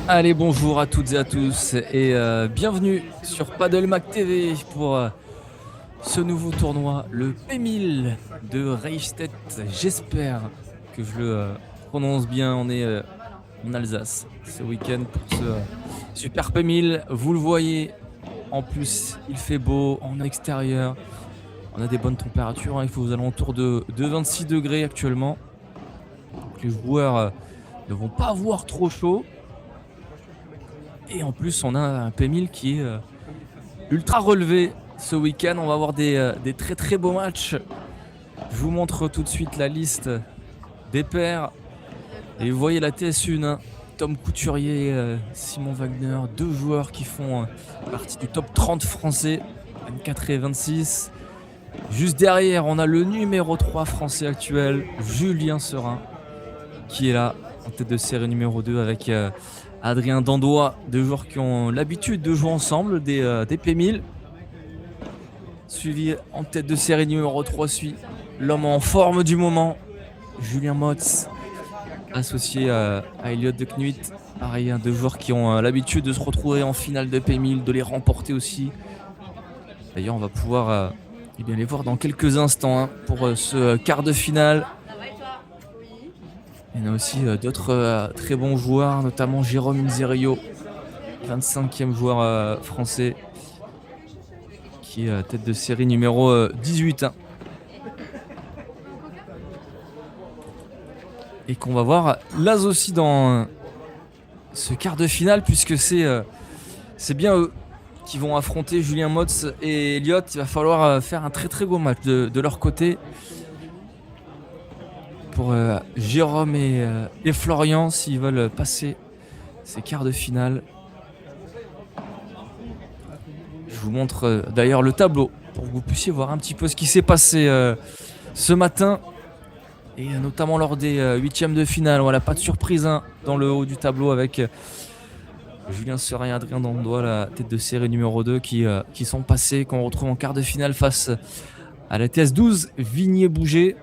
Allez, bonjour à toutes et à tous et bienvenue sur Paddle TV pour ce nouveau tournoi, le P1000 de Reichstedt. J'espère que je le prononce bien. On est en Alsace ce week-end pour ce super P1000. Vous le voyez, en plus il fait beau en extérieur. On a des bonnes températures, il faut aux alentours de 26 degrés actuellement. Donc les joueurs ne vont pas avoir trop chaud. Et en plus, on a un P1000 qui est ultra relevé ce week-end. On va avoir des très très beaux matchs. Je vous montre tout de suite la liste des pairs. Et vous voyez la TS1, hein. Tom Couturier, Simon Wagner, deux joueurs qui font partie du top 30 français, 24 et 26. Juste derrière, on a le numéro 3 français actuel, Julien Serin, qui est là, en tête de série numéro 2 avec Adrien Dandois, deux joueurs qui ont l'habitude de jouer ensemble, des P1000. Suivi en tête de série numéro 3, suit l'homme en forme du moment, Julien Motz, associé à Elliot de Knuit. Pareil, deux joueurs qui ont l'habitude de se retrouver en finale de P1000, de les remporter aussi. D'ailleurs, on va pouvoir les voir dans quelques instants pour ce quart de finale. Il y en a aussi d'autres très bons joueurs, notamment Jérôme Inzerio, 25e joueur français, qui est tête de série numéro 18. Et qu'on va voir là aussi dans ce quart de finale, puisque c'est bien eux qui vont affronter Julien Motz et Elliot. Il va falloir faire un très très beau match de leur côté. Pour Jérôme et Florian, s'ils veulent passer ces quarts de finale. Je vous montre d'ailleurs le tableau pour que vous puissiez voir un petit peu ce qui s'est passé ce matin, et notamment lors des huitièmes de finale. Voilà, pas de surprise dans le haut du tableau avec Julien Serin et Adrien Dandois, la tête de série numéro 2, qui sont passés, qu'on retrouve en quart de finale face à la TS12 Vignier-Bouger,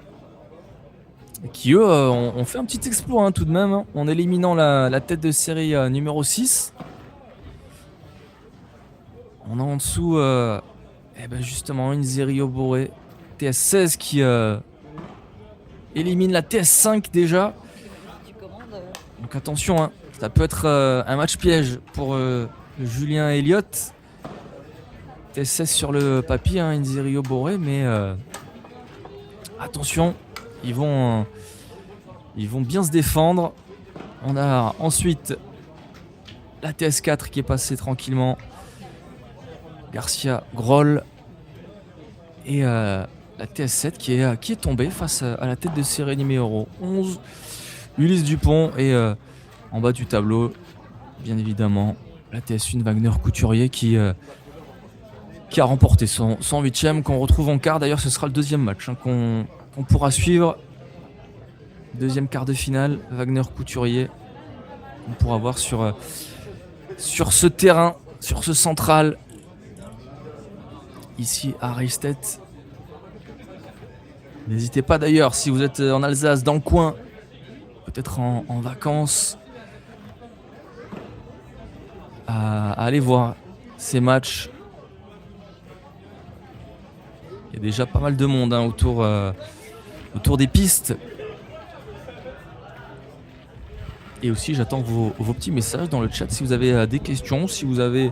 qui eux ont fait un petit exploit tout de même, en éliminant la tête de série numéro 6. On a en dessous justement Inzerio Boré, TS16, qui élimine la TS5 déjà. Donc attention, ça peut être un match piège pour Julien et Elliot. TS16 sur le papier, Inzerio Boré, mais attention, ils vont bien se défendre. On a ensuite la TS4 qui est passée tranquillement. Garcia, Groll. Et la TS7 qui est tombée face à la tête de série numéro 11. Ulysse Dupont. Et en bas du tableau, bien évidemment, la TS1 Wagner Couturier qui a remporté son 8ème, qu'on retrouve en quart. D'ailleurs, ce sera le deuxième match qu'on pourra suivre. Deuxième quart de finale, Wagner Couturier. On pourra voir sur ce terrain, sur ce central, ici à Reichstedt. N'hésitez pas d'ailleurs, si vous êtes en Alsace, dans le coin, peut-être en vacances, à aller voir ces matchs. Il y a déjà pas mal de monde autour des pistes. Et aussi, j'attends vos petits messages dans le chat si vous avez des questions, si vous avez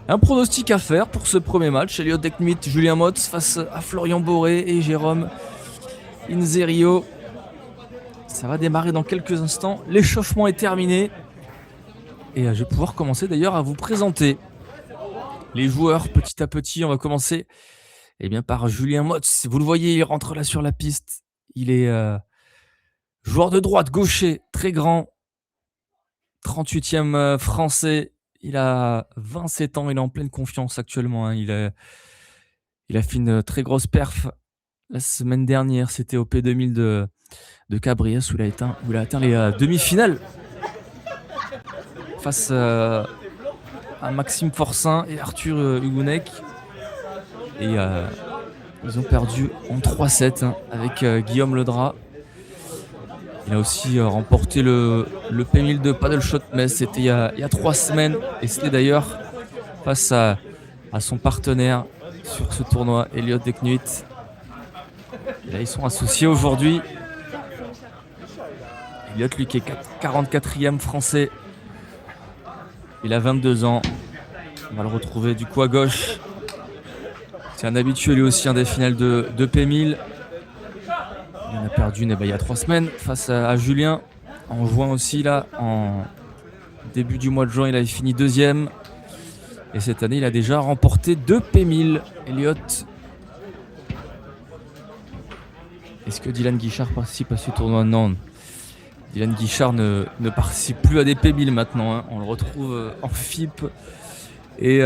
un pronostic à faire pour ce premier match. Elliot de Knuit, Julien Motz face à Florian Boré et Jérôme Inzerio. Ça va démarrer dans quelques instants. L'échauffement est terminé. Et je vais pouvoir commencer d'ailleurs à vous présenter les joueurs petit à petit. On va commencer par Julien Motz. Vous le voyez, il rentre là sur la piste. Il est Joueur de droite, gaucher, très grand, 38e français. Il a 27 ans, il est en pleine confiance actuellement, hein. Il a fait une très grosse perf la semaine dernière. C'était au P2000 de Cabriès où il a atteint les demi-finales face à Maxime Forcin et Arthur Hugounec. Et ils ont perdu en 3-7 hein, avec Guillaume Ledras. Il a aussi remporté le P1000 de Paddle Shot Metz. C'était il y a 3 semaines. Et c'était d'ailleurs face à son partenaire sur ce tournoi, Elliot Deknuit. Et là, ils sont associés aujourd'hui. Elliot, lui, qui est 44e français. Il a 22 ans. On va le retrouver du coup à gauche. C'est un habitué lui aussi des finales de P1000. Il en a perdu une il y a 3 semaines face à Julien. En juin aussi, là, en début du mois de juin, il avait fini 2e. Et cette année, il a déjà remporté 2 P1000. Elliot. Est-ce que Dylan Guichard participe à ce tournoi? Non. Dylan Guichard ne participe plus à des P1000 maintenant. Hein. On le retrouve en FIP. Et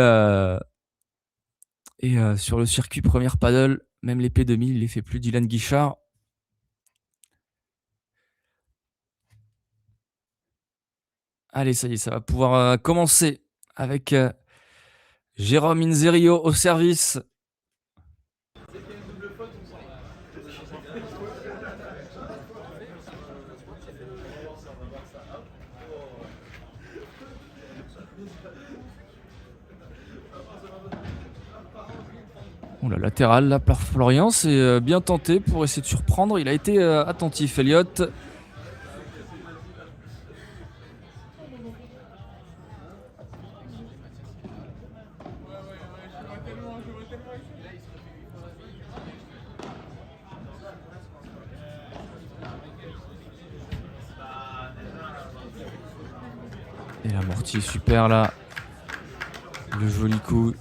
sur le circuit première paddle, même les P2000, il les fait plus, Dylan Guichard. Allez, ça y est, ça va pouvoir commencer avec Jérôme Inzerio au service. Oh, la latérale là par Florian, c'est bien tenté pour essayer de surprendre. Il a été attentif, Elliot. Et l'amorti super là. Le joli coup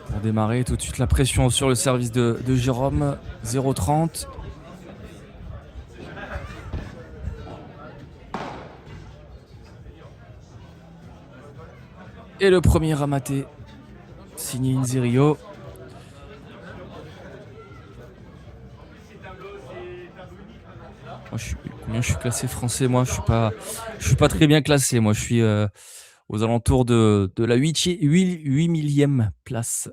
pour démarrer. Tout de suite la pression sur le service de Jérôme. 0,30. Et le premier ramaté. Signé Inzerio. Combien je suis classé français? Moi, je suis pas très bien classé. Moi, je suis aux alentours de la 8 millième place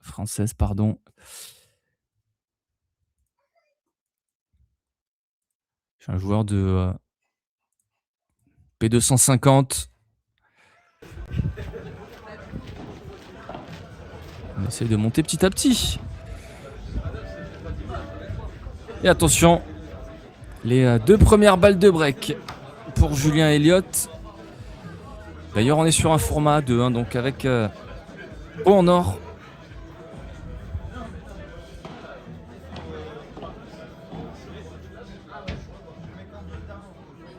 française, pardon. Je suis un joueur de P250. On essaie de monter petit à petit. Et attention, les 2 premières balles de break pour Julien Elliott. D'ailleurs, on est sur un format 2, hein, donc avec haut en or.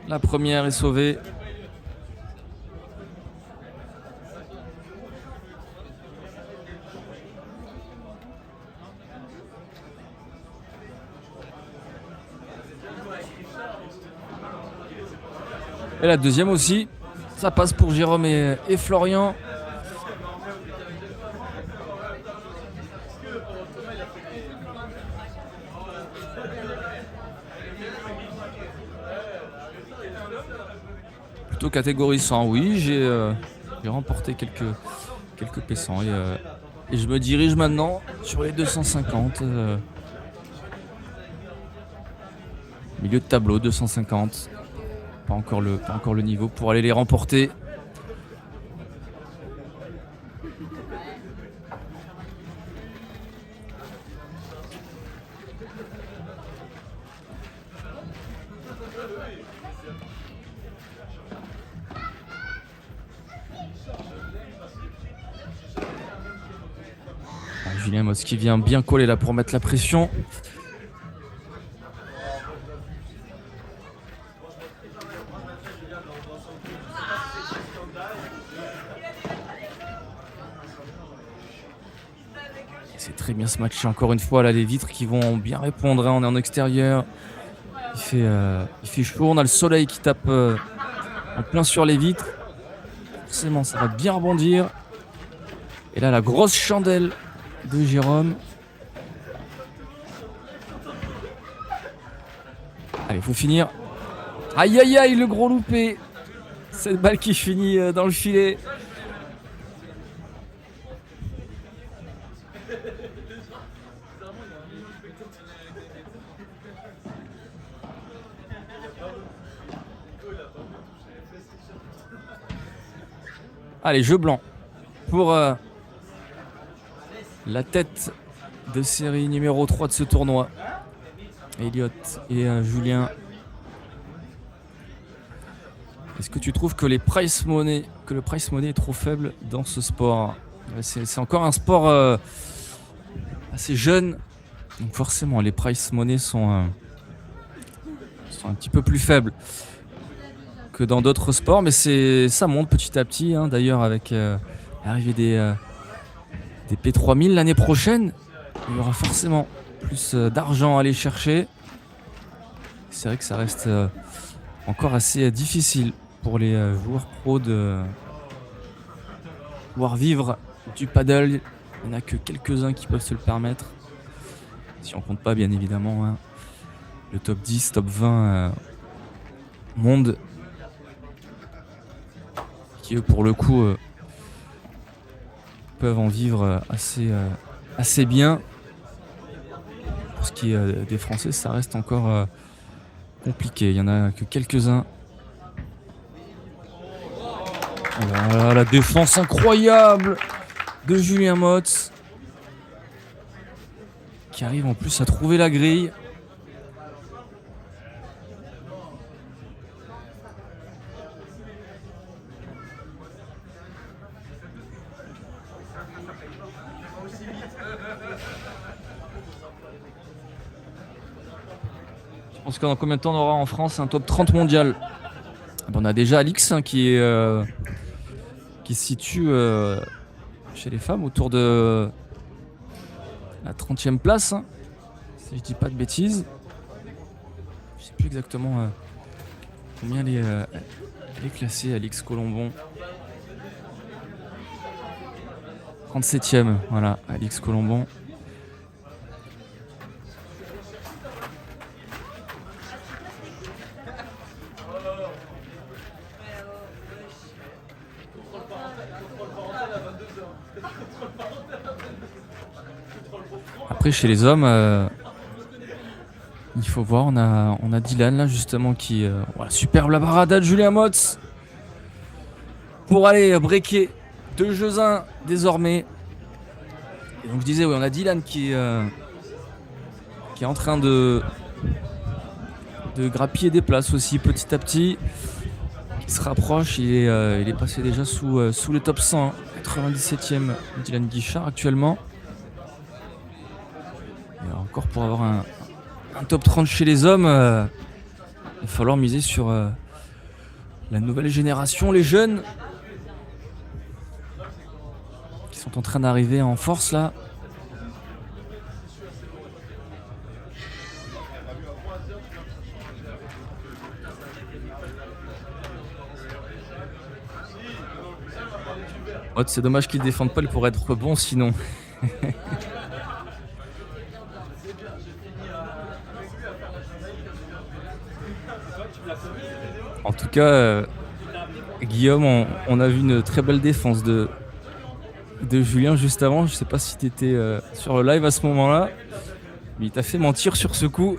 La première est sauvée. Et la deuxième aussi. Ça passe pour Jérôme et Florian. Plutôt catégorie 100, oui. J'ai remporté quelques P100 et je me dirige maintenant sur les 250. Milieu de tableau, 250. Pas encore le niveau pour aller les remporter. Julien Moss qui vient bien coller là pour mettre la pression. C'est très bien ce match encore une fois là, les vitres qui vont bien répondre, hein. On est en extérieur. Il fait chaud, on a le soleil qui tape en plein sur les vitres. Forcément, ça va bien rebondir. Et là, la grosse chandelle de Jérôme. Allez, faut finir. Aïe aïe aïe, le gros loupé. Cette balle qui finit dans le filet. Allez, jeu blanc pour la tête de série numéro 3 de ce tournoi. Elliot et Julien. Est-ce que tu trouves que le price money est trop faible dans ce sport? C'est encore un sport assez jeune. Donc forcément, les price money sont un petit peu plus faibles que dans d'autres sports. Mais ça monte petit à petit. Hein. D'ailleurs, avec l'arrivée des P3000 l'année prochaine, il y aura forcément plus d'argent à aller chercher. C'est vrai que ça reste encore assez difficile pour les joueurs pros de pouvoir vivre du paddle. Il n'y en a que quelques-uns qui peuvent se le permettre. Si on compte pas, bien évidemment, hein, le top 10, top 20 monde, qui eux, pour le coup, peuvent en vivre assez bien. Pour ce qui est des Français, ça reste encore compliqué. Il n'y en a que quelques-uns. Voilà, la défense incroyable de Julien Motz, qui arrive en plus à trouver la grille. Je pense que dans combien de temps on aura en France un top 30 mondial? On a déjà Alix hein, qui se situe chez les femmes autour de la 30e place, hein, si je dis pas de bêtises. Je sais plus exactement combien elle est classée, Alix Colombon. 37e, voilà, Alix Colombon. Après chez les hommes, il faut voir, on a Dylan là justement qui voilà, superbe la barada de Julien Motz pour aller breaker 2-1 désormais. Et donc je disais oui, on a Dylan qui est en train de grappiller des places aussi petit à petit, qui se rapproche. Il est passé déjà sous les top 100, hein. 97e Dylan Guichard actuellement. Et encore pour avoir un top 30 chez les hommes, il va falloir miser sur la nouvelle génération, les jeunes qui sont en train d'arriver en force là. Oh, c'est dommage qu'ils défendent pas, ils pourraient être bons sinon. En tout cas, Guillaume, on a vu une très belle défense de Julien juste avant. Je sais pas si tu étais sur le live à ce moment-là, mais il t'a fait mentir sur ce coup.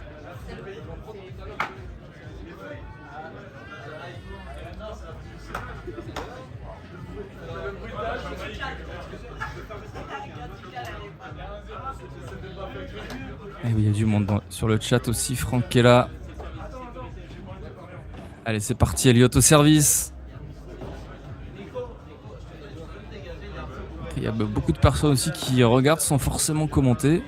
Et oui, il y a du monde sur le chat aussi. Franck qui est là. Allez, c'est parti, Elliot au service. Il y a beaucoup de personnes aussi qui regardent sans forcément commenter.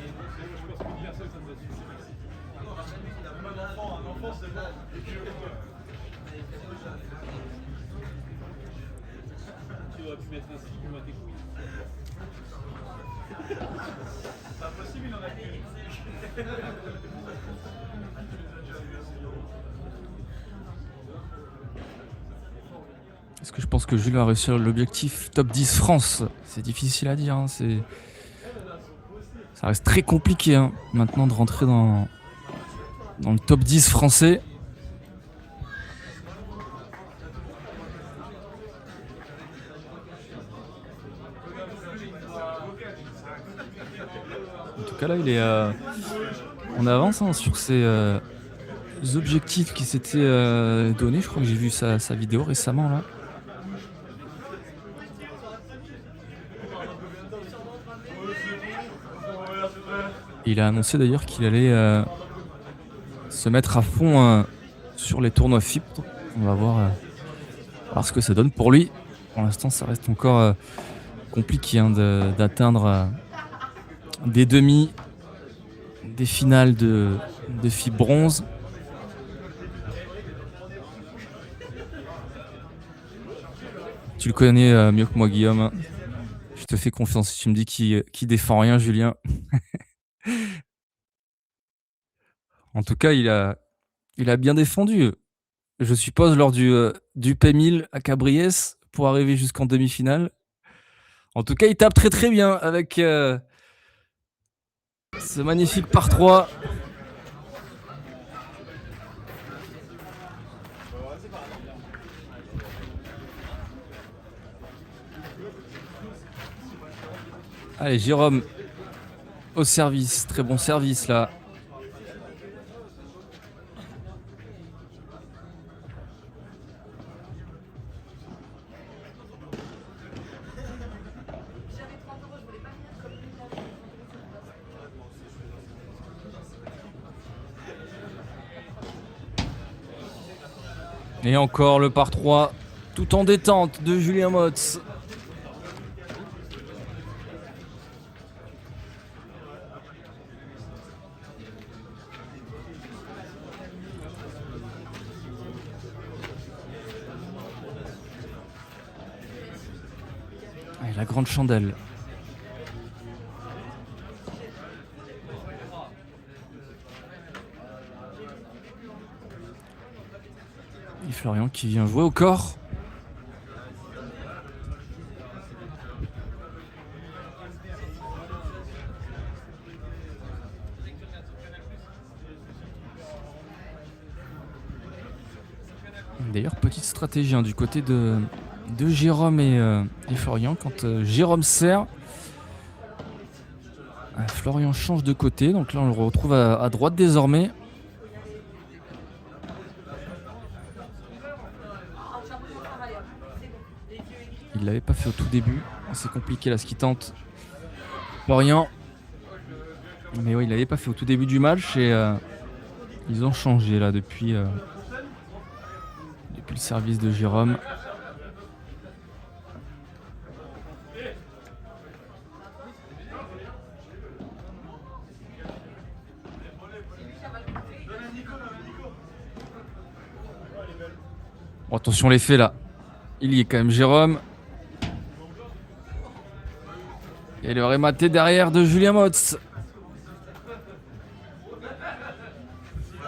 Est-ce que je pense que Julien a réussi l'objectif top 10 France? C'est difficile à dire, hein, ça reste très compliqué hein, maintenant de rentrer dans le top 10 français. En tout cas là il est en avance hein, sur ses objectifs qui s'étaient donnés. Je crois que j'ai vu sa vidéo récemment là. Il a annoncé d'ailleurs qu'il allait se mettre à fond sur les tournois FIP. On va voir ce que ça donne pour lui. Pour l'instant, ça reste encore compliqué hein, d'atteindre des demi, des finales de FIP bronze. Tu le connais mieux que moi, Guillaume. Hein. Je te fais confiance si tu me dis qu'il défend rien, Julien. En tout cas, il a bien défendu. Je suppose lors du P1000 à Cabriès pour arriver jusqu'en demi-finale. En tout cas, il tape très très bien avec ce magnifique par 3. Allez, Jérôme au service. Très bon service là. Et encore le par 3, tout en détente de Julien Motz. Allez, la grande chandelle. Et Florian qui vient jouer au corps. D'ailleurs, petite stratégie hein, du côté de Jérôme et Florian. Quand Jérôme sert, Florian change de côté. Donc là, on le retrouve à droite désormais. Il l'avait pas fait au tout début. C'est compliqué là ce qu'il tente. Florian. Mais oui, il l'avait pas fait au tout début du match et ils ont changé là depuis le service de Jérôme. Bon, attention l'effet là. Il y est quand même Jérôme. Et le rématé derrière de Julien Motz.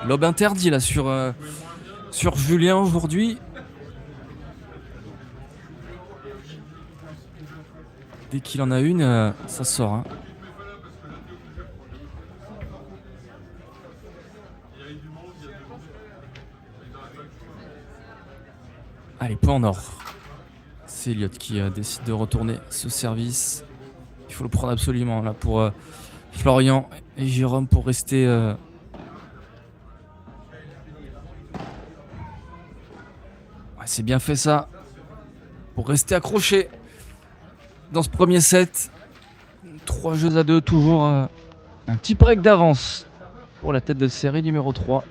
Lob interdit là sur Julien aujourd'hui. Dès qu'il en a une, ça sort. Hein. Allez, point en or. C'est Elliott qui décide de retourner ce service. Il faut le prendre absolument là pour Florian et Jérôme pour rester. Ouais, c'est bien fait ça. Pour rester accroché dans ce premier set. 3 jeux à 2, toujours un petit break d'avance pour la tête de série numéro 3.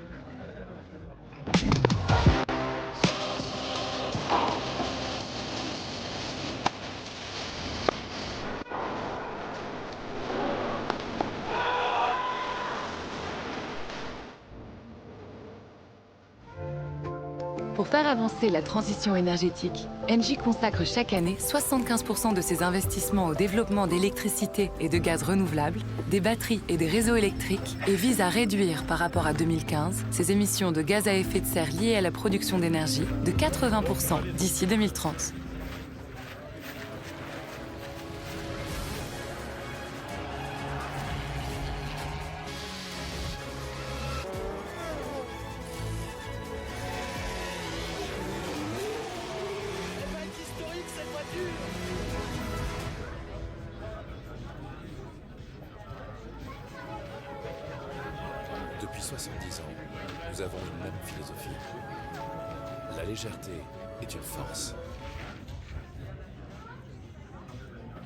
Pour faire avancer la transition énergétique, Engie consacre chaque année 75% de ses investissements au développement d'électricité et de gaz renouvelables, des batteries et des réseaux électriques et vise à réduire par rapport à 2015 ses émissions de gaz à effet de serre liées à la production d'énergie de 80% d'ici 2030. Depuis 70 ans, nous avons une même philosophie. La légèreté est une force.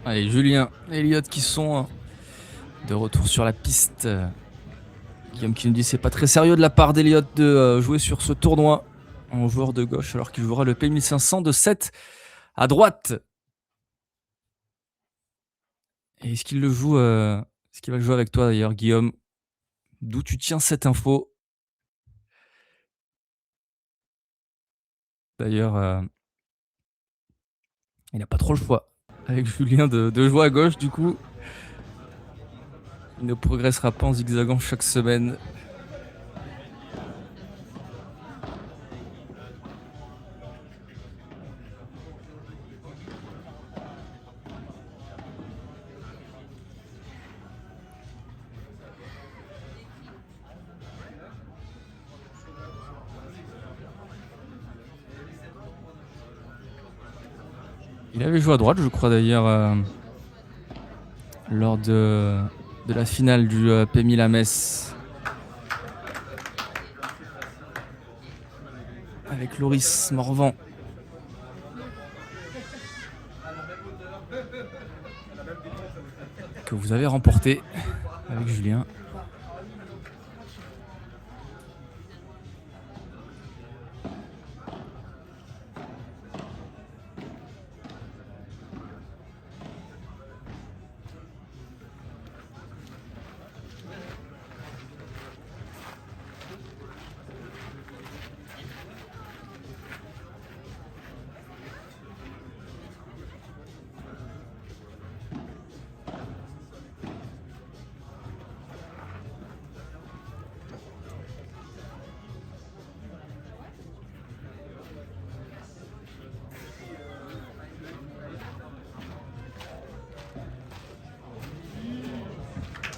Allez, Julien et Elliot qui sont de retour sur la piste. Guillaume qui nous dit c'est pas très sérieux de la part d'Elliot de jouer sur ce tournoi en joueur de gauche alors qu'il jouera le P1500 de 7 à droite. Et est-ce qu'il le joue est-ce qu'il va le jouer avec toi d'ailleurs, Guillaume? D'où tu tiens cette info? D'ailleurs, il n'a pas trop le choix avec Julien de jouer à gauche. Du coup, il ne progressera pas en zigzagant chaque semaine. Il avait joué à droite, je crois d'ailleurs, lors de la finale du P1000 à Metz. Avec Loris Morvan. Que vous avez remporté avec Julien.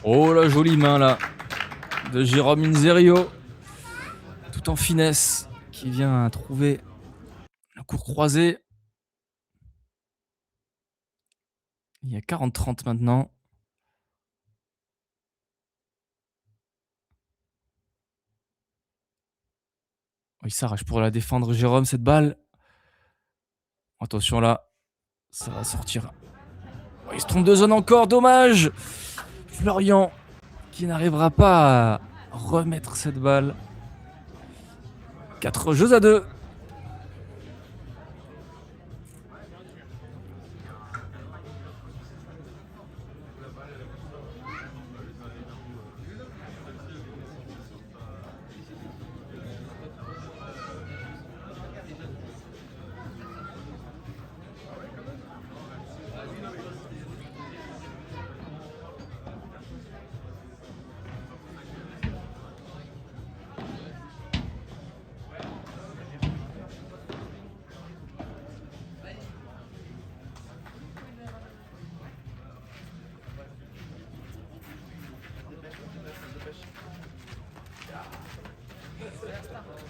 Oh la jolie main là de Jérôme Inzerio, tout en finesse, qui vient trouver la cour croisée. Il y a 40-30 maintenant. Il s'arrache pour la défendre, Jérôme, cette balle. Attention là, ça va sortir. Il se trompe de zone encore, dommage. Florian qui n'arrivera pas à remettre cette balle. 4 jeux à 2.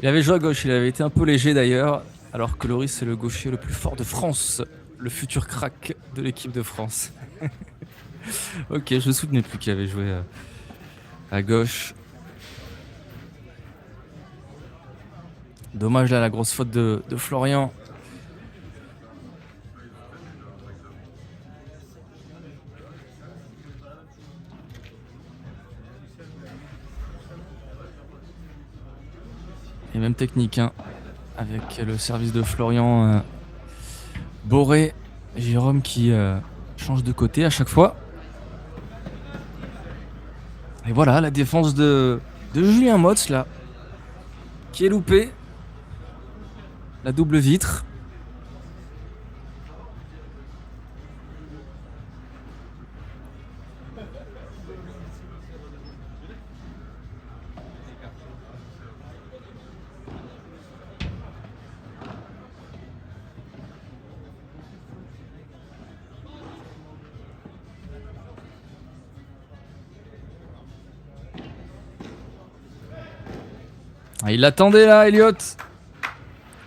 Il avait joué à gauche, il avait été un peu léger d'ailleurs, alors que Loris est le gaucher le plus fort de France, le futur crack de l'équipe de France. Ok, je ne me souvenais plus qu'il avait joué à gauche. Dommage là, la grosse faute de Florian. Et même technique, hein, avec le service de Florian Boré. Jérôme qui change de côté à chaque fois. Et voilà, la défense de Julien Motz là, qui est loupé. la double vitre. Ah, il l'attendait là, Elliot.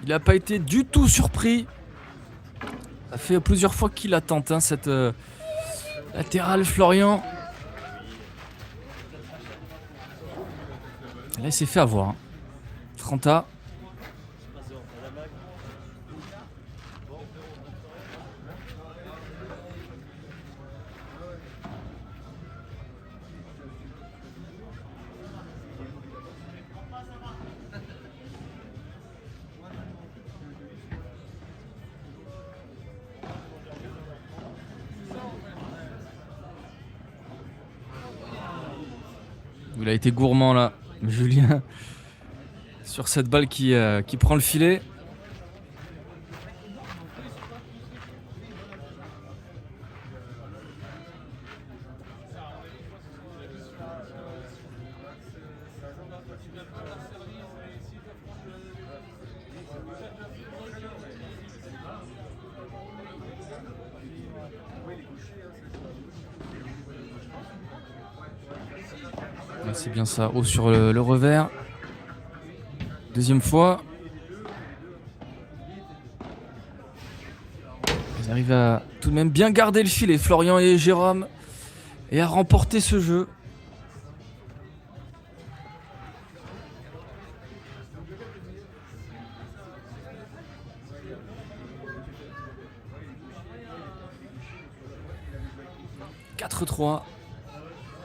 Il n'a pas été du tout surpris. Ça fait plusieurs fois qu'il la tente, hein, cette latérale Florian. Là, il s'est fait avoir. Hein. Trenta. Il a été gourmand là, Julien, sur cette balle qui prend le filet. Ouais, c'est bien ça, haut sur le revers. Deuxième fois. Ils arrivent à tout de même bien garder le filet, Florian et Jérôme, et à remporter ce jeu. « 4-3 ».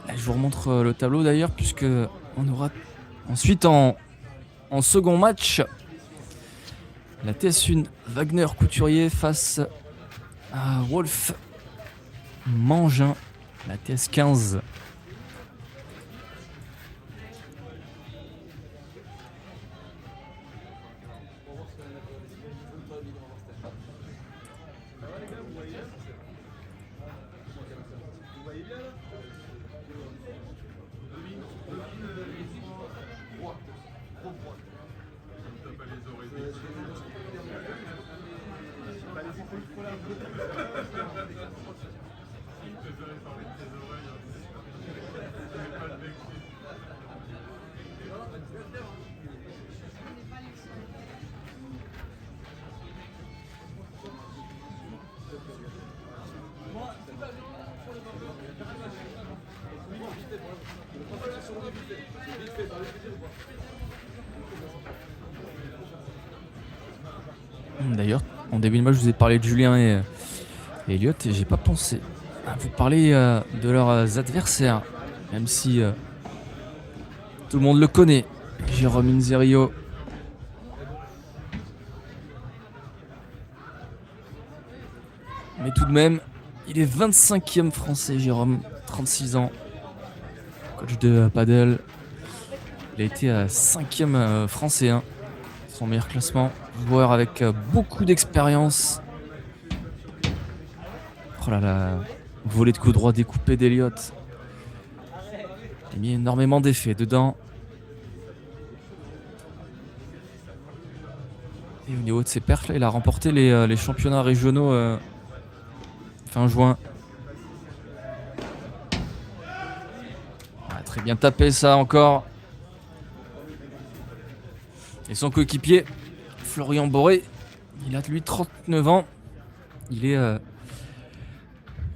Là, je vous remontre le tableau d'ailleurs, puisque on aura ensuite en second match la TS1 Wagner Couturier face à Wolf Mangin, la TS15. D'ailleurs, en début de match, je vous ai parlé de Julien et Elliot, et j'ai pas pensé à vous parler de leurs adversaires, même si tout le monde le connaît. Jérôme Inzerio. Mais tout de même, il est 25e français, Jérôme, 36 ans, coach de paddle. Il a été 5e français, hein, son meilleur classement. Joueur avec beaucoup d'expérience. Oh là là, volée de coup droit découpé d'Elliott. Il a mis énormément d'effets dedans. Et au niveau de ses perfs, là, il a remporté les championnats régionaux fin juin. Ah, très bien tapé ça encore. Et son coéquipier, Florian Boré, il a lui 39 ans. Il est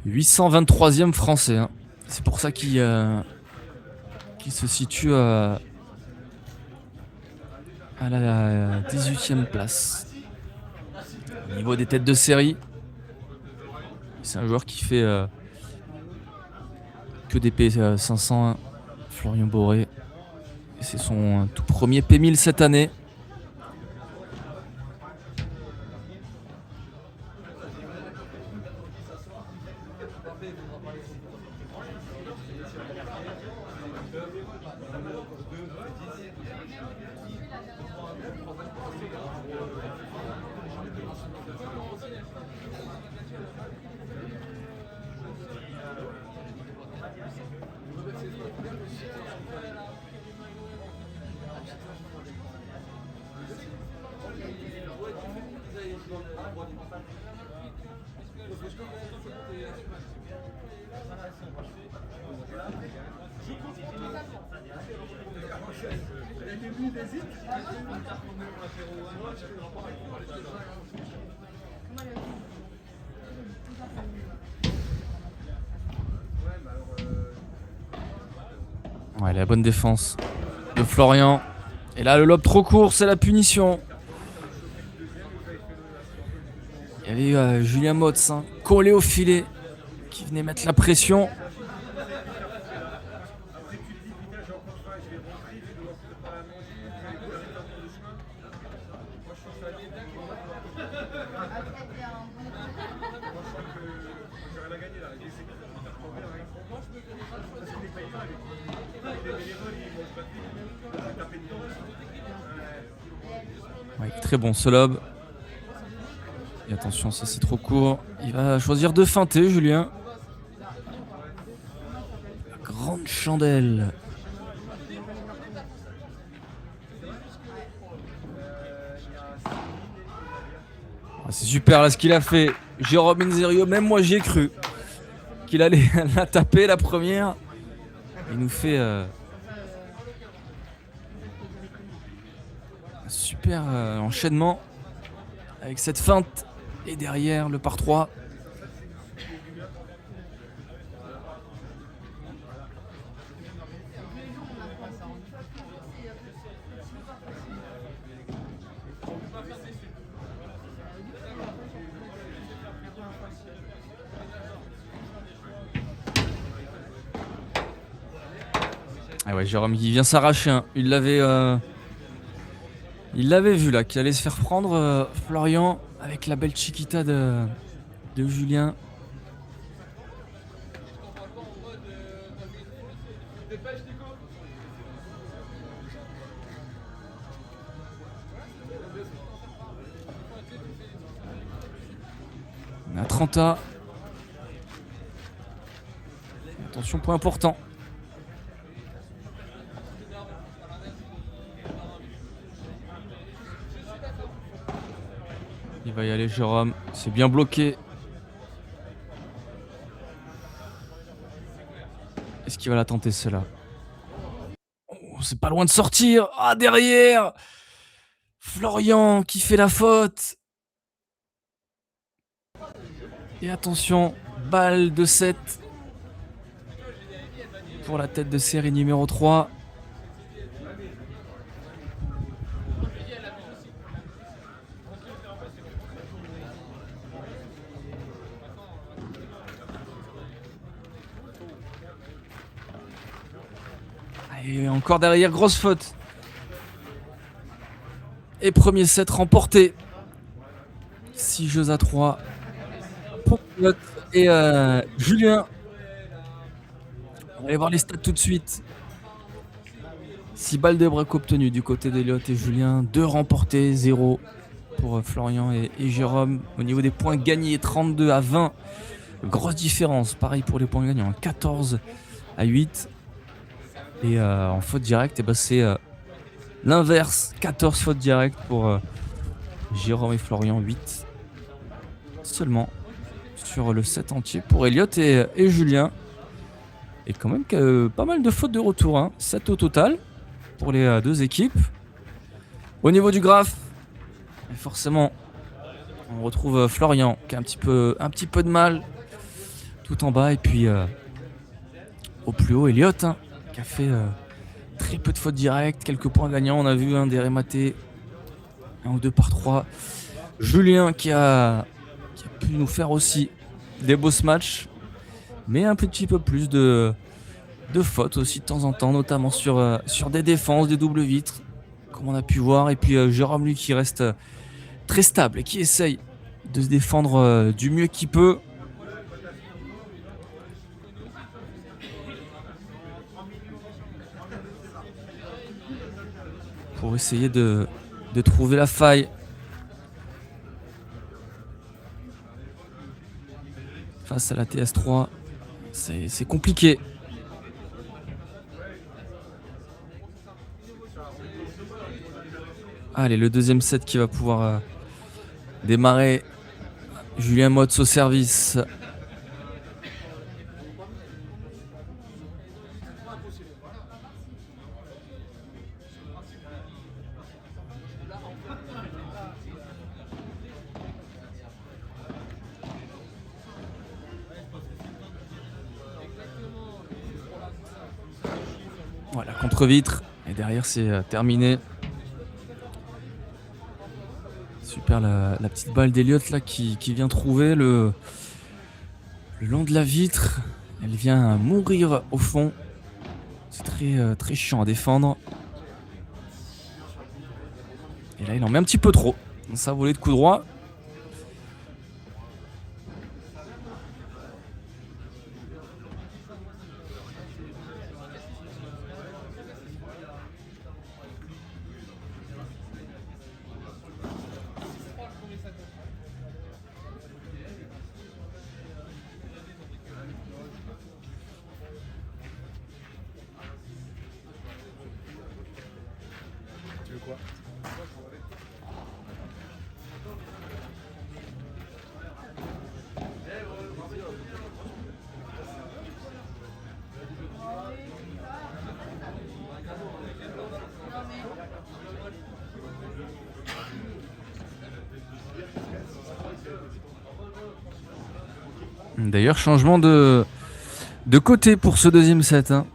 823e français. Hein. C'est pour ça qu'il se situe à la 18e place. Au niveau des têtes de série, c'est un joueur qui fait que des P500. Hein. Florian Boré. Et c'est son tout premier P1000 cette année. Ouais, la bonne défense de Florian. Et là, le lob trop court, c'est la punition. Il y avait Julien Motz, hein, collé au filet, qui venait mettre la pression. Ouais, très bon ce lob. Et attention, ça c'est trop court. Il va choisir de feinter, Julien. La grande chandelle. Ah, c'est super là ce qu'il a fait. Jérôme Inzerio, même moi j'y ai cru qu'il allait la taper la première. Il nous fait un super enchaînement avec cette feinte. Et derrière, le par 3. Ah ouais, Jérôme qui vient s'arracher. Hein. Il l'avait vu là, qu'il allait se faire prendre Florian avec la belle chiquita de Julien. On est à 30 A. Attention, point important. Il va y aller Jérôme, c'est bien bloqué. Est-ce qu'il va la tenter celle-là? Oh, c'est pas loin de sortir. Ah, derrière Florian qui fait la faute. Et attention, balle de 7 pour la tête de série numéro 3. Et encore derrière, grosse faute. Et premier set remporté. 6 jeux à 3 pour Elliot et Julien. On va aller voir les stats tout de suite. 6 balles de break obtenues du côté d'Elliot et Julien. 2 remportés, 0 pour Florian et Jérôme. Au niveau des points gagnés, 32 à 20. Grosse différence. Pareil pour les points gagnants, 14 à 8. Et en faute directe, c'est l'inverse. 14 fautes directes pour Jérôme et Florian, 8 seulement sur le set entier pour Elliot et Julien. Et quand même pas mal de fautes de retour, hein. 7 au total pour les deux équipes. Au niveau du graphe, forcément, on retrouve Florian qui a un petit peu de mal tout en bas. Et puis au plus haut, Elliot, hein, qui a fait très peu de fautes directes, quelques points gagnants. On a vu des rématés, 1 ou 2 par 3. Julien qui a pu nous faire aussi des beaux matchs, mais un petit peu plus de fautes aussi de temps en temps, notamment sur des défenses, des doubles vitres, comme on a pu voir. Et puis Jérôme, lui, qui reste très stable et qui essaye de se défendre du mieux qu'il peut. Pour essayer de trouver la faille. face à la TS3. C'est compliqué. Allez, le deuxième set qui va pouvoir démarrer. Julien Motz au service. Voilà, contre-vitre. Et derrière, c'est terminé. Super la petite balle d'Eliott là qui vient trouver le long de la vitre. Elle vient mourir au fond. C'est très chiant à défendre. Et là, il en met un petit peu trop. Ça volait de coup droit. Tu veux quoi? D'ailleurs, changement de côté pour ce deuxième set. Hein.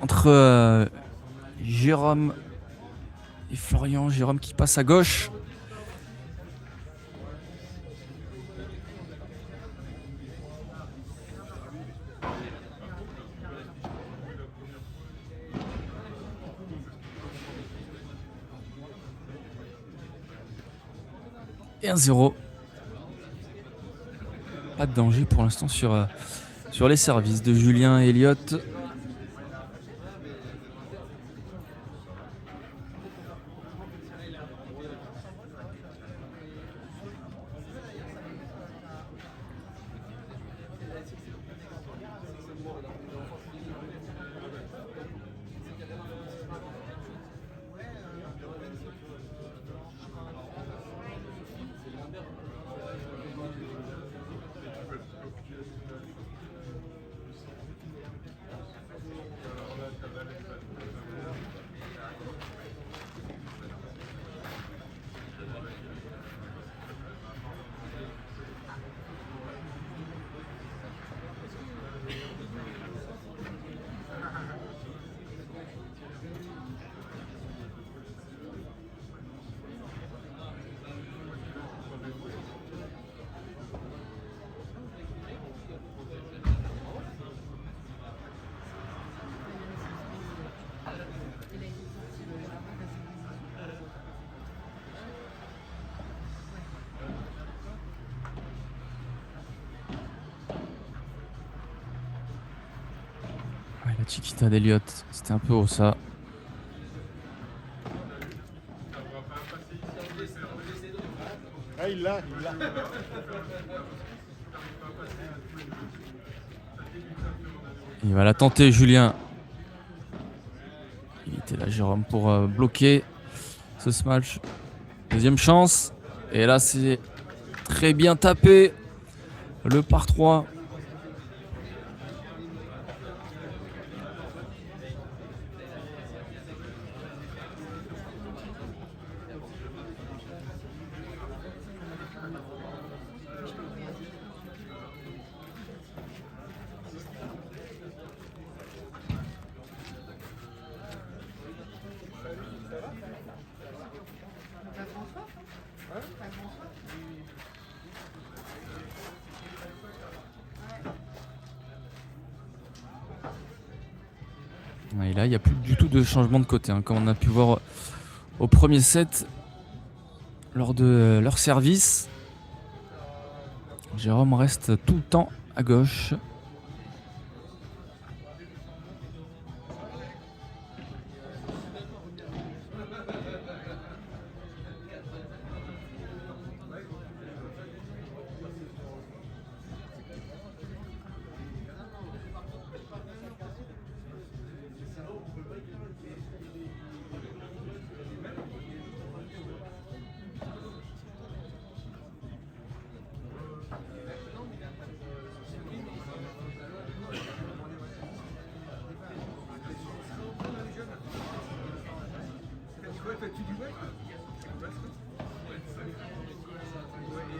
Entre Jérôme et Florian. Jérôme qui passe à gauche. Et 1-0. Pas de danger pour l'instant sur les services de Julien et Eliott. Ouais, la chiquita d'Eliott, c'était un peu haut ça. Ah, il l'a. Il va la tenter, Julien. Il était là, Jérôme, pour bloquer ce smash. Deuxième chance. Et là, c'est très bien tapé. Le par 3. Et là, il n'y a plus du tout de changement de côté, hein, comme on a pu voir au premier set lors de leur service. Jérôme reste tout le temps à gauche.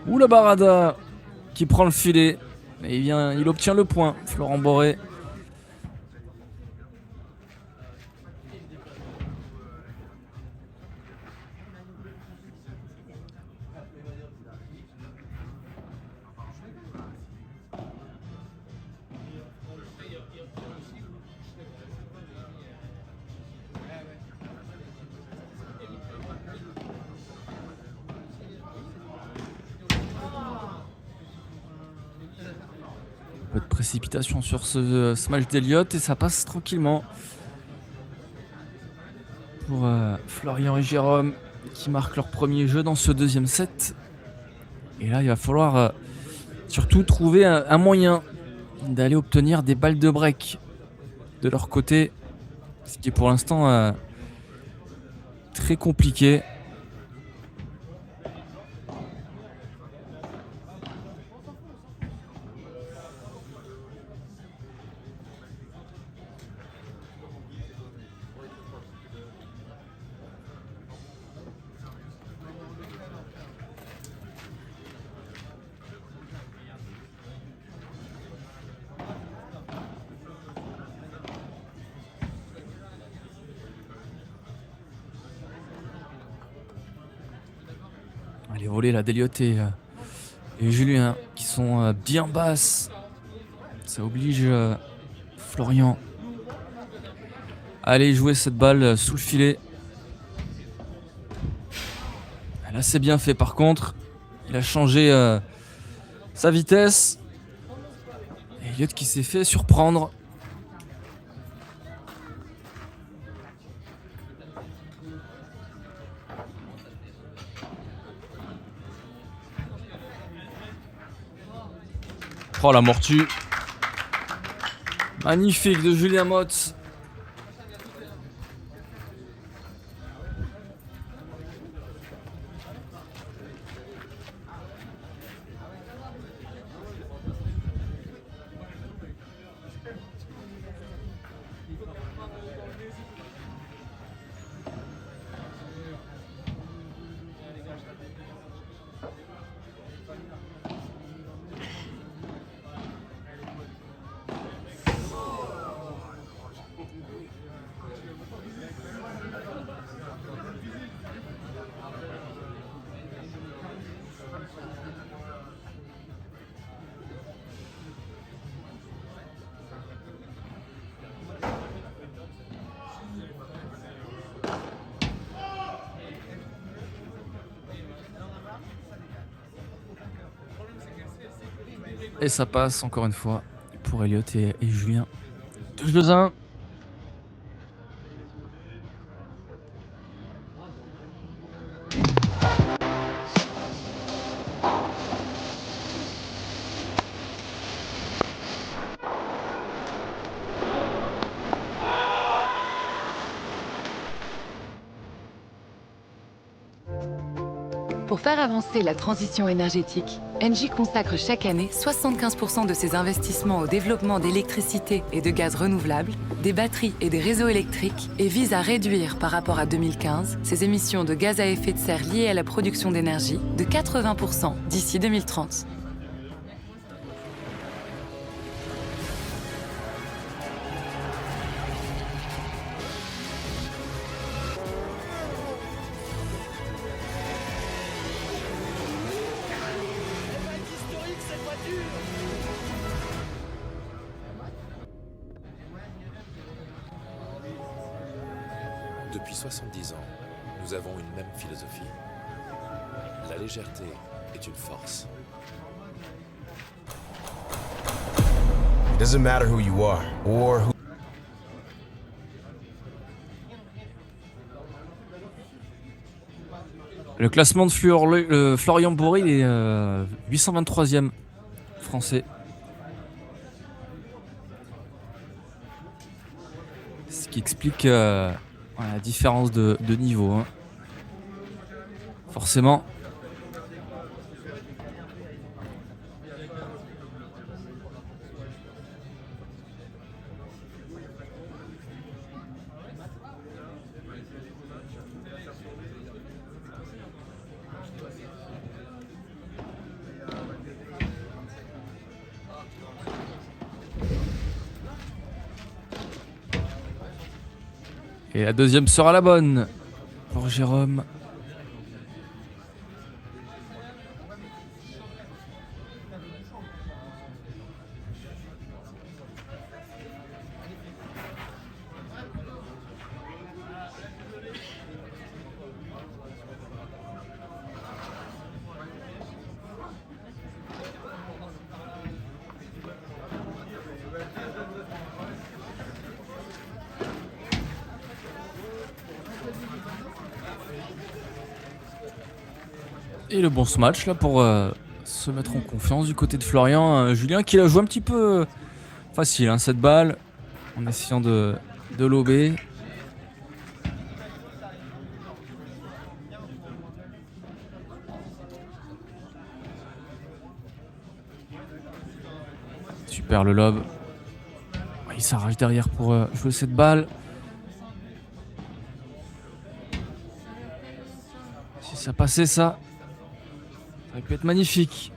Ouh, la Barada qui prend le filet. Et il obtient le point, Florent Boré. Un peu de précipitation sur ce smash d'Eliott et ça passe tranquillement pour Florian et Jérôme qui marquent leur premier jeu dans ce deuxième set. Et là, il va falloir surtout trouver un moyen d'aller obtenir des balles de break de leur côté, ce qui est pour l'instant très compliqué. Les volées là d'Eliott et Julien qui sont bien basses. Ça oblige Florian à aller jouer cette balle sous le filet. Là c'est bien fait par contre. Il a changé sa vitesse. Et Eliott qui s'est fait surprendre. Oh la mortue. Magnifique de Julien Motz. Et ça passe encore une fois pour Eliott et Julien. 2-1. Pour faire avancer la transition énergétique, Engie consacre chaque année 75% de ses investissements au développement d'électricité et de gaz renouvelables, des batteries et des réseaux électriques et vise à réduire par rapport à 2015 ses émissions de gaz à effet de serre liées à la production d'énergie de 80% d'ici 2030. Depuis 70 ans, nous avons une même philosophie. La légèreté est une force. It doesn't matter who you are or who. Le classement de Florian Boré, il est 823e français. Ce qui explique la différence de niveau. Hein. Forcément. Et la deuxième sera la bonne pour Jérôme. Et le bon match là pour se mettre en confiance du côté de Florian. Julien qui l'a joué un petit peu facile, hein, cette balle, en essayant de lober. Super le lob. Il s'arrache derrière pour jouer cette balle. Si ça passait ça aurait pu être magnifique.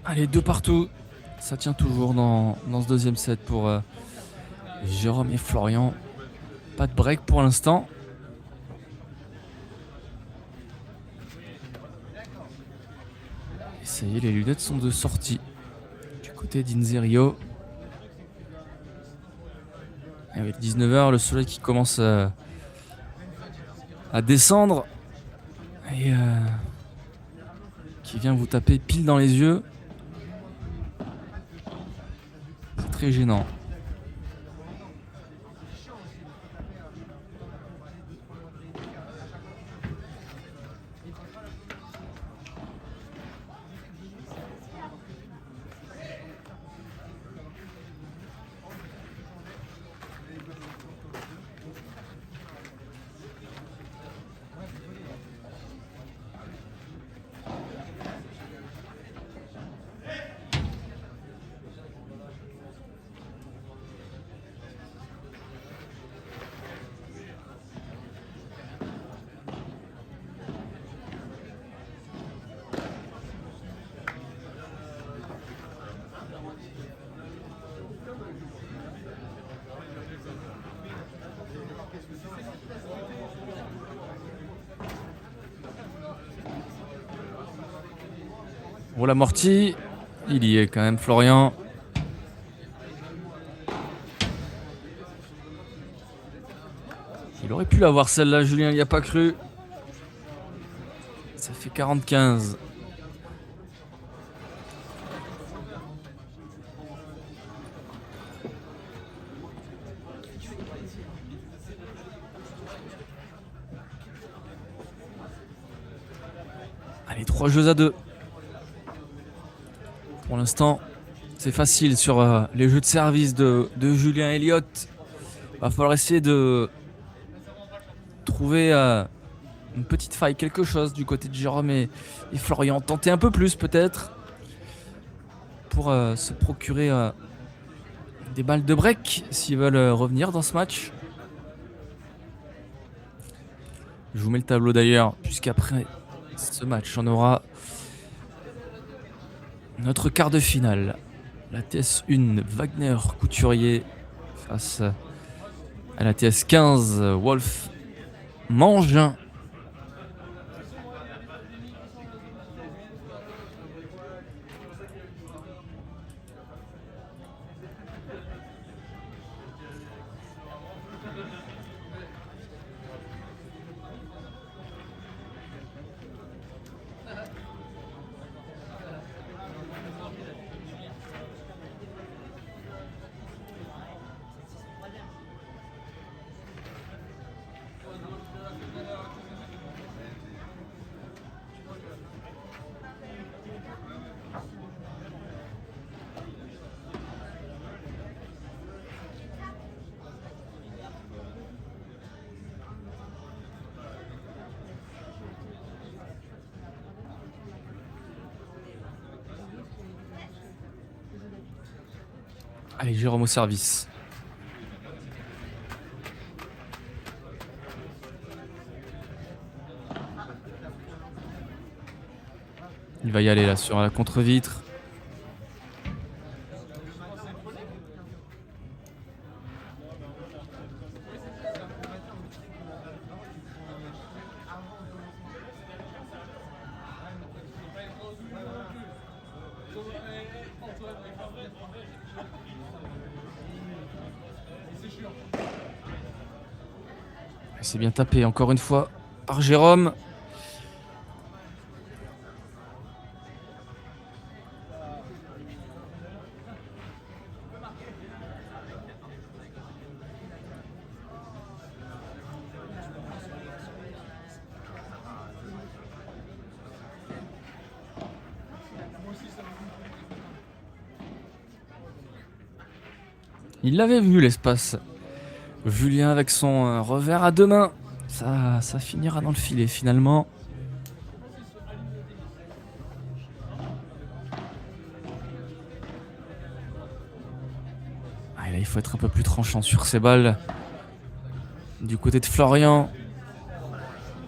Allez, 2 partout. Ça tient toujours dans ce deuxième set pour Jérôme et Florian. Pas de break pour l'instant. Et ça y est, les lunettes sont de sortie du côté d'Inzerio. Et avec 19h, le soleil qui commence à descendre et qui vient vous taper pile dans les yeux. C'est très gênant. Bon, l'amorti, il y est quand même, Florian. Il aurait pu l'avoir celle-là, Julien, il n'y a pas cru. Ça fait 40-15. Allez, 3 jeux à 2. Pour l'instant, c'est facile sur les jeux de service de Julien Elliott. Va falloir essayer de trouver une petite faille, quelque chose du côté de Jérôme et Florian. Tenter un peu plus peut-être pour se procurer des balles de break s'ils veulent revenir dans ce match. Je vous mets le tableau d'ailleurs, puisqu'après ce match, on aura notre quart de finale. La TS1 Wagner Couturier face à la TS15 Wolf Mangin. Allez, Jérôme au service. Il va y aller là sur la contre-vitre. C'est bien tapé encore une fois par Jérôme. Il l'avait vu l'espace. Julien avec son revers à deux mains. Ça finira dans le filet finalement. Ah, là, il faut être un peu plus tranchant sur ces balles. Du côté de Florian.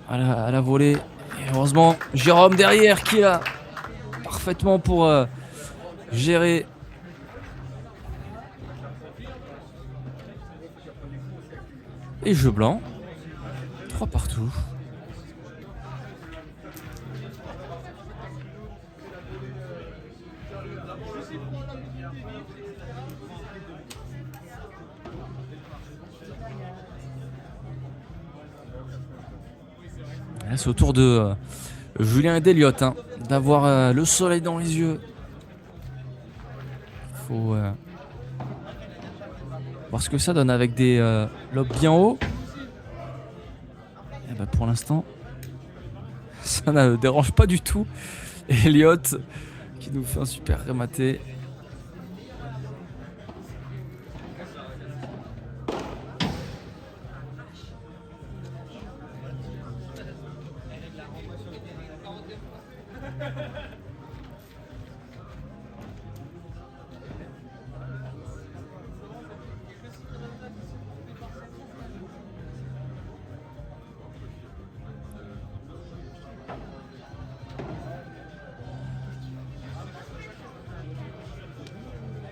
À la volée. Et heureusement, Jérôme derrière qui est là parfaitement pour gérer. Et jeu blanc. 3 partout. Là, c'est au tour de Julien et d'Eliott d'avoir le soleil dans les yeux. Il faut voir ce que ça donne avec des lobes bien hauts. Et bah pour l'instant, ça ne dérange pas du tout. Eliott qui nous fait un super rematé.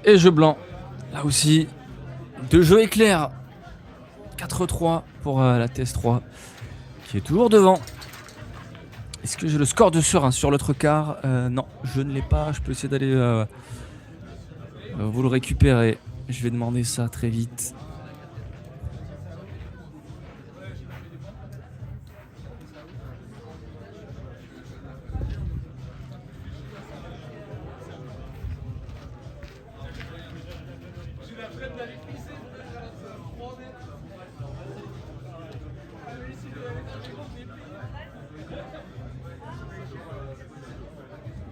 Et jeu blanc, là aussi, 2 jeux éclairs. 4-3 pour la TS3, qui est toujours devant. Est-ce que j'ai le score de Serein sur l'autre quart? Non, je ne l'ai pas. Je peux essayer d'aller vous le récupérer. Je vais demander ça très vite.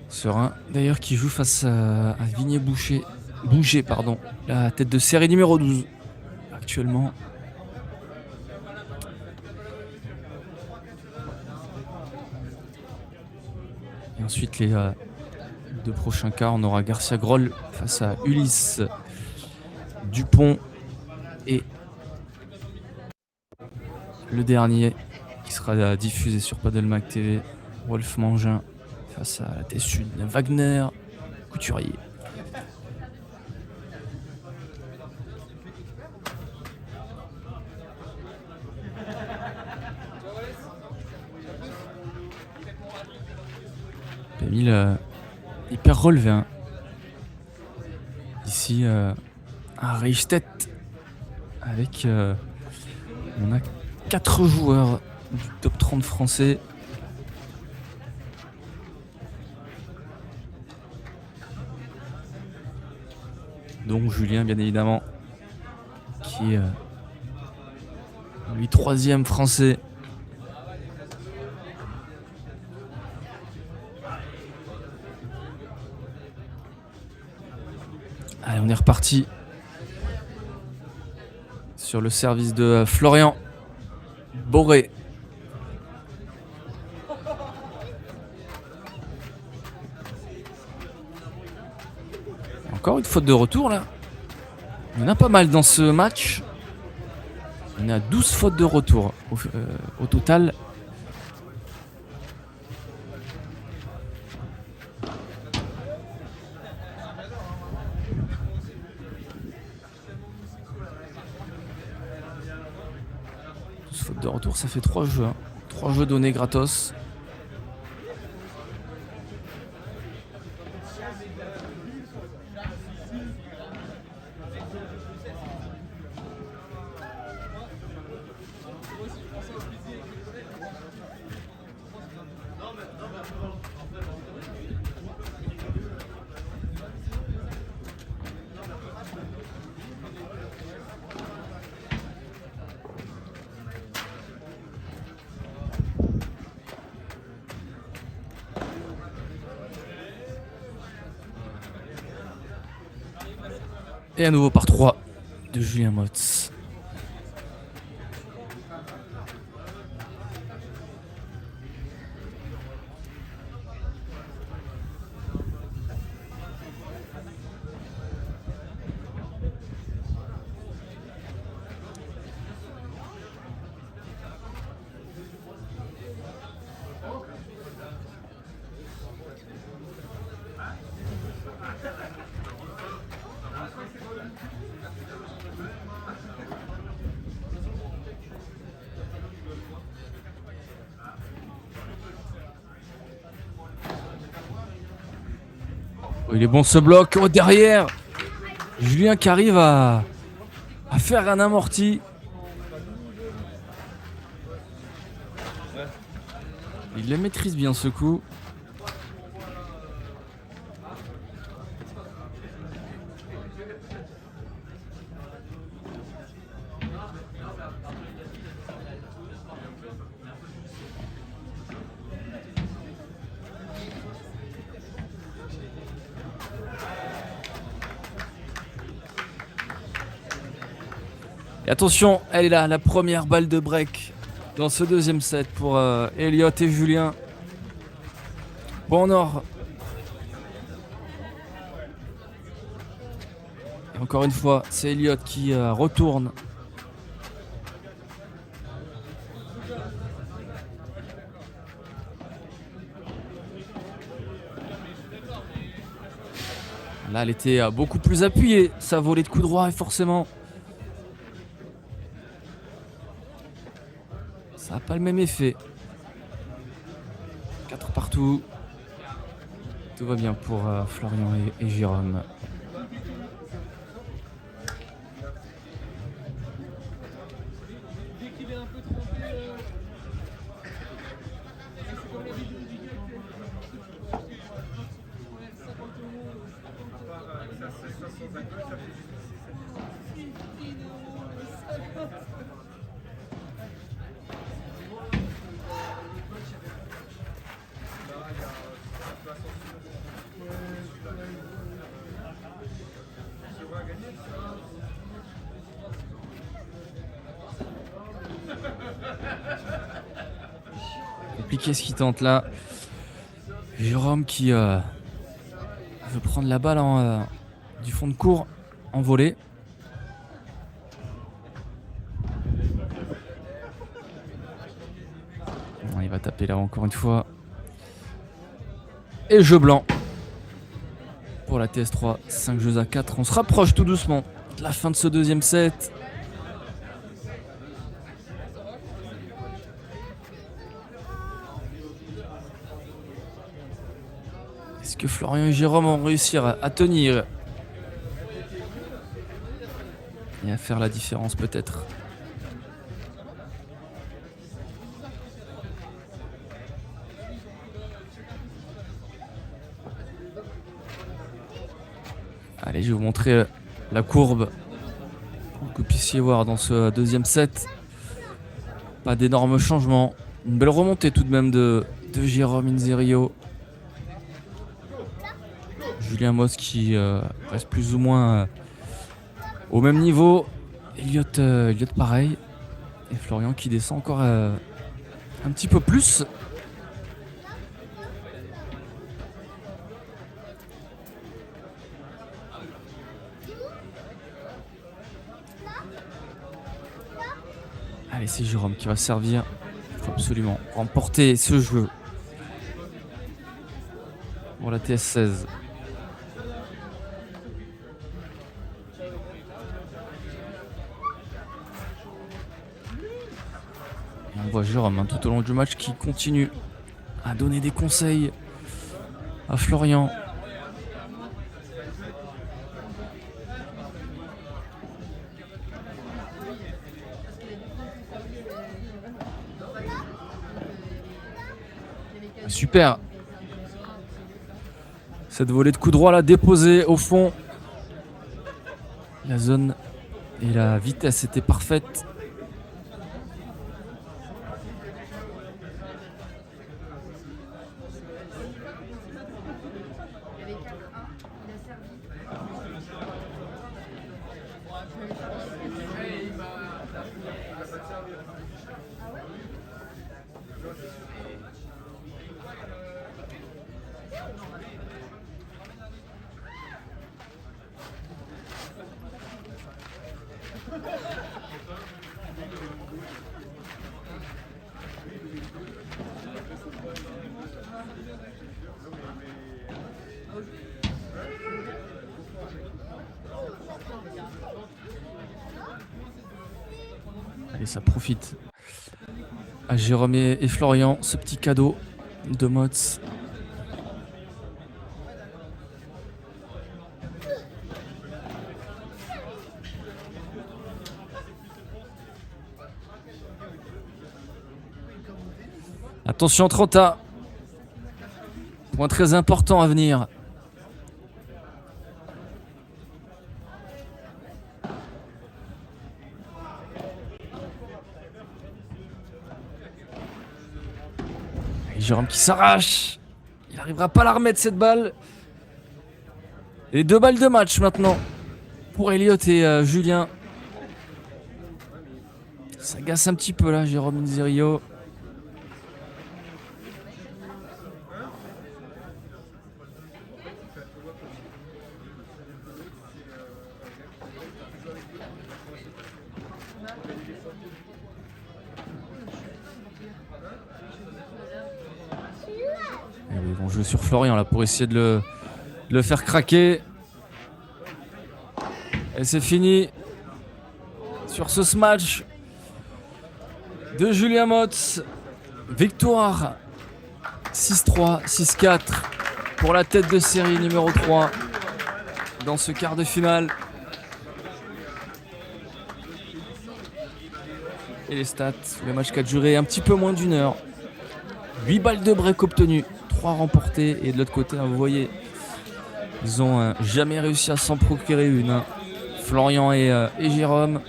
Serein, d'ailleurs, qui joue face à Vigné-Boucher, la tête de série numéro 12 actuellement. Et ensuite, les 2 prochains quarts, on aura Garcia Groll face à Ulysse Dupont et le dernier qui sera diffusé sur Paddlemak TV, Wolf Mangin face à la T-Sud, Wagner Couturier. Pémil hyper relevé ici à Reichstedt avec on a 4 joueurs du top 30 français. Donc Julien, bien évidemment, qui est lui 3e français. Allez, on est reparti sur le service de Florian Boré. Encore une faute de retour là. Il y en a pas mal dans ce match. On a 12 fautes de retour au total. Faute de retour, ça fait 3 jeux. 3 jeux donnés gratos. Et à nouveau par 3 de Julien Motz. Il est bon ce bloc. Oh, derrière, Julien qui arrive à faire un amorti. Il le maîtrise bien ce coup. Et attention, elle est là, la première balle de break dans ce deuxième set pour Elliot et Julien. Bon nord. Et encore une fois, c'est Elliot qui retourne. Là, elle était beaucoup plus appuyée, sa volée de coup droit, et forcément, ça n'a pas le même effet. 4 partout. Tout va bien pour Florian et Jérôme. Compliqué ce qu'il tente là. Jérôme qui veut prendre la balle du fond de court en volée. Bon, il va taper là encore une fois. Et jeu blanc pour la TS3. 5 jeux à 4. On se rapproche tout doucement de la fin de ce deuxième set. Est-ce que Florian et Jérôme vont réussir à tenir et à faire la différence peut-être? Allez, je vais vous montrer la courbe pour que vous puissiez voir dans ce deuxième set. Pas d'énormes changements. Une belle remontée tout de même de Jérôme Inzerio. Julien Motz qui reste plus ou moins au même niveau. Elliot pareil. Et Florian qui descend encore un petit peu plus. Allez, c'est Jérôme qui va servir. Il faut absolument remporter ce jeu pour la TS16. Et on voit Jérôme tout au long du match qui continue à donner des conseils à Florian. Super. Cette volée de coup droit là déposée au fond. La zone et la vitesse étaient parfaites. Allez, ça profite à Jérôme et Florian, ce petit cadeau de Mots. Attention, Trenta. Point très important à venir. Et Jérôme qui s'arrache. Il n'arrivera pas à la remettre cette balle. Et 2 balles de match maintenant pour Elliot et Julien. Ça gasse un petit peu là, Jérôme Inzerio. Et ils vont jouer sur Florian là pour essayer de le faire craquer. Et c'est fini sur ce smash de Julien Mots. Victoire 6-3, 6-4 pour la tête de série numéro 3 dans ce quart de finale. Et les stats, le match qui a duré un petit peu moins d'1 heure. 8 balles de break obtenues, 3 remportées. Et de l'autre côté, vous voyez, ils ont jamais réussi à s'en procurer une. Florian et Jérôme,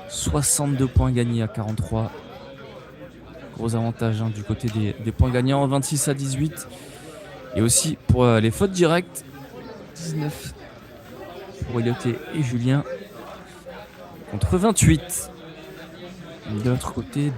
62 points gagnés à 43. Gros avantage du côté des points gagnants, 26-18. Et aussi pour les fautes directes, 19 pour Elliot et Julien contre 28. De l'autre côté,